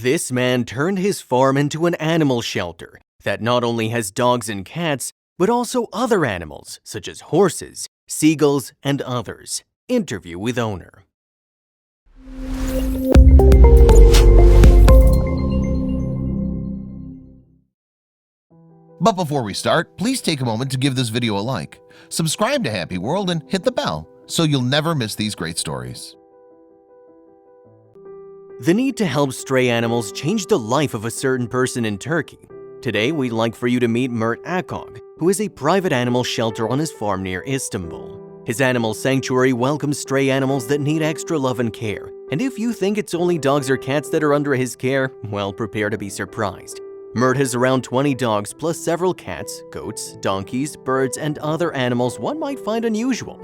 This man turned his farm into an animal shelter that not only has dogs and cats, but also other animals such as horses, seagulls, and others. Interview with owner. But before we start, please take a moment to give this video a like, subscribe to HappyWorld, and hit the bell so you'll never miss these great stories. The need to help stray animals changed the life of a certain person in Turkey. Today, we'd like for you to meet Mert Akkök, who is a private animal shelter on his farm near Istanbul. His animal sanctuary welcomes stray animals that need extra love and care, and if you think it's only dogs or cats that are under his care, well, prepare to be surprised. Mert has around 20 dogs plus several cats, goats, donkeys, birds, and other animals one might find unusual.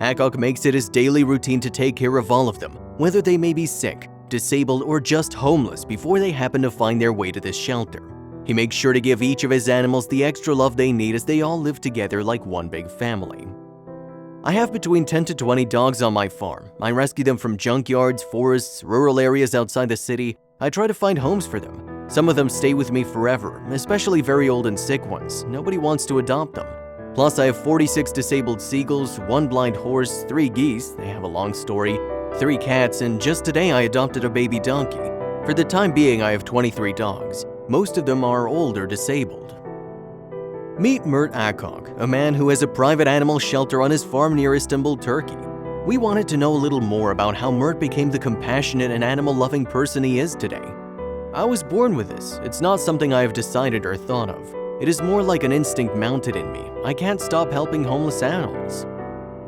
Akkök makes it his daily routine to take care of all of them, whether they may be sick, disabled, or just homeless before they happen to find their way to this shelter. He makes sure to give each of his animals the extra love they need as they all live together like one big family. I have between 10 to 20 dogs on my farm. I rescue them from junkyards, forests, rural areas outside the city. I try to find homes for them. Some of them stay with me forever, especially very old and sick ones. Nobody wants to adopt them. Plus, I have 46 disabled seagulls, 1 blind horse, 3 geese, they have a long story, 3 cats, and just today I adopted a baby donkey. For the time being, I have 23 dogs. Most of them are old or disabled. Meet Mert Akkök, a man who has a private animal shelter on his farm near Istanbul, Turkey. We wanted to know a little more about how Mert became the compassionate and animal-loving person he is today. I was born with this. It's not something I have decided or thought of. It is more like an instinct mounted in me. I can't stop helping homeless animals.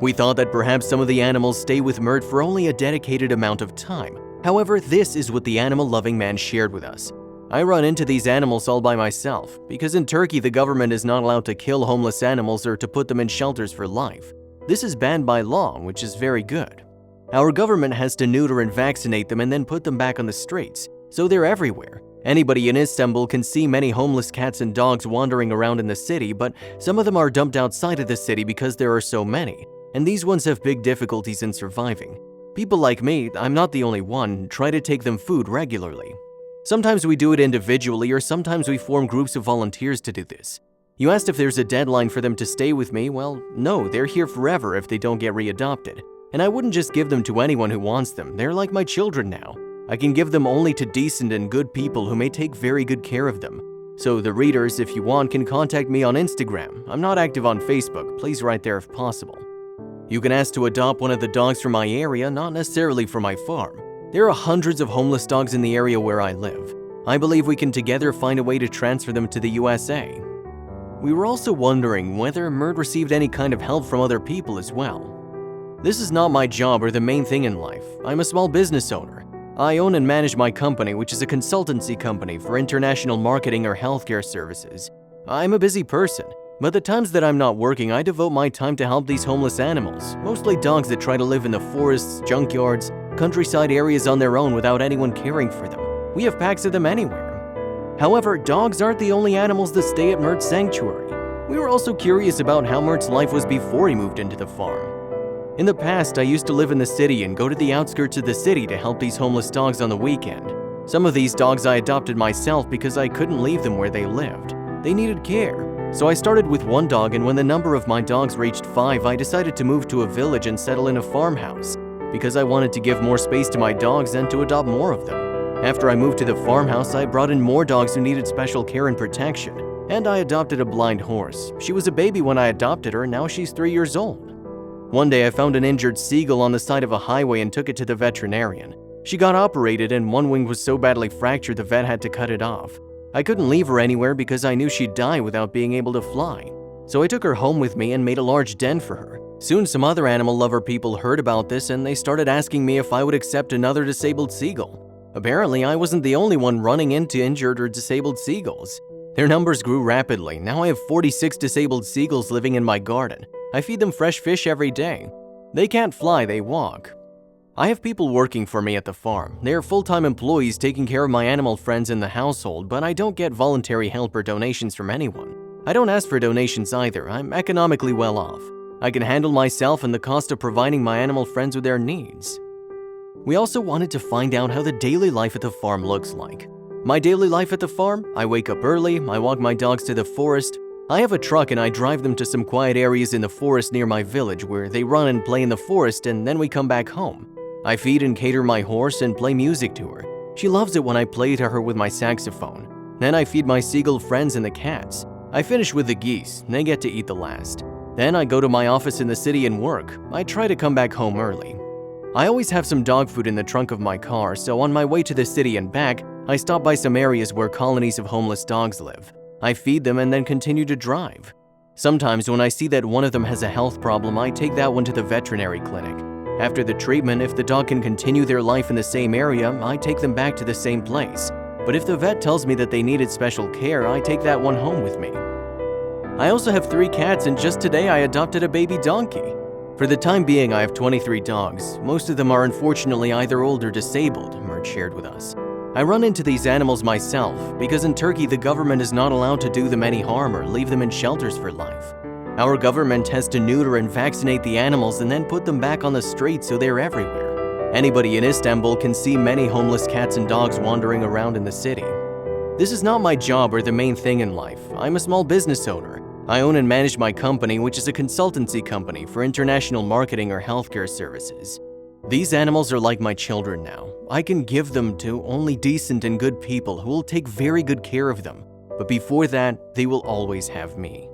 We thought that perhaps some of the animals stay with Mert for only a dedicated amount of time. However, this is what the animal-loving man shared with us. I run into these animals all by myself, because in Turkey the government is not allowed to kill homeless animals or to put them in shelters for life. This is banned by law, which is very good. Our government has to neuter and vaccinate them and then put them back on the streets. So they're everywhere. Anybody in Istanbul can see many homeless cats and dogs wandering around in the city, but some of them are dumped outside of the city because there are so many, and these ones have big difficulties in surviving. People like me, I'm not the only one, try to take them food regularly. Sometimes we do it individually, or sometimes we form groups of volunteers to do this. You asked if there's a deadline for them to stay with me. Well, no, they're here forever if they don't get readopted. And I wouldn't just give them to anyone who wants them. They're like my children now. I can give them only to decent and good people who may take very good care of them. So the readers, if you want, can contact me on Instagram. I'm not active on Facebook. Please write there if possible. You can ask to adopt one of the dogs from my area, not necessarily from my farm. There are hundreds of homeless dogs in the area where I live. I believe we can together find a way to transfer them to the USA. We were also wondering whether Mert received any kind of help from other people as well. This is not my job or the main thing in life. I'm a small business owner. I own and manage my company, which is a consultancy company for international marketing or healthcare services. I'm a busy person, but the times that I'm not working, I devote my time to help these homeless animals, mostly dogs that try to live in the forests, junkyards, countryside areas on their own without anyone caring for them. We have packs of them anywhere. However, dogs aren't the only animals that stay at Mert's sanctuary. We were also curious about how Mert's life was before he moved into the farm. In the past, I used to live in the city and go to the outskirts of the city to help these homeless dogs on the weekend. Some of these dogs I adopted myself because I couldn't leave them where they lived. They needed care. So I started with 1 dog, and when the number of my dogs reached 5, I decided to move to a village and settle in a farmhouse because I wanted to give more space to my dogs and to adopt more of them. After I moved to the farmhouse, I brought in more dogs who needed special care and protection, and I adopted a blind horse. She was a baby when I adopted her, and now she's 3 years old. One day I found an injured seagull on the side of a highway and took it to the veterinarian. She got operated and one wing was so badly fractured the vet had to cut it off. I couldn't leave her anywhere because I knew she'd die without being able to fly. So I took her home with me and made a large den for her. Soon some other animal lover people heard about this and they started asking me if I would accept another disabled seagull. Apparently I wasn't the only one running into injured or disabled seagulls. Their numbers grew rapidly. Now I have 46 disabled seagulls living in my garden. I feed them fresh fish every day. They can't fly, they walk. I have people working for me at the farm. They are full-time employees taking care of my animal friends in the household, but I don't get voluntary help or donations from anyone. I don't ask for donations either. I'm economically well off. I can handle myself and the cost of providing my animal friends with their needs. We also wanted to find out how the daily life at the farm looks like. My daily life at the farm? I wake up early, I walk my dogs to the forest. I have a truck and I drive them to some quiet areas in the forest near my village where they run and play in the forest, and then we come back home. I feed and cater my horse and play music to her. She loves it when I play to her with my saxophone. Then I feed my seagull friends and the cats. I finish with the geese, they get to eat the last. Then I go to my office in the city and work. I try to come back home early. I always have some dog food in the trunk of my car, so on my way to the city and back, I stop by some areas where colonies of homeless dogs live. I feed them and then continue to drive. Sometimes when I see that one of them has a health problem, I take that one to the veterinary clinic. After the treatment, if the dog can continue their life in the same area, I take them back to the same place. But if the vet tells me that they needed special care, I take that one home with me. I also have 3 cats, and just today I adopted a baby donkey. For the time being, I have 23 dogs. Most of them are unfortunately either old or disabled, Mert shared with us. I run into these animals myself because in Turkey the government is not allowed to do them any harm or leave them in shelters for life. Our government has to neuter and vaccinate the animals and then put them back on the street so they're everywhere. Anybody in Istanbul can see many homeless cats and dogs wandering around in the city. This is not my job or the main thing in life. I'm a small business owner. I own and manage my company, which is a consultancy company for international marketing or healthcare services. These animals are like my children now. I can give them to only decent and good people who will take very good care of them. But before that, they will always have me.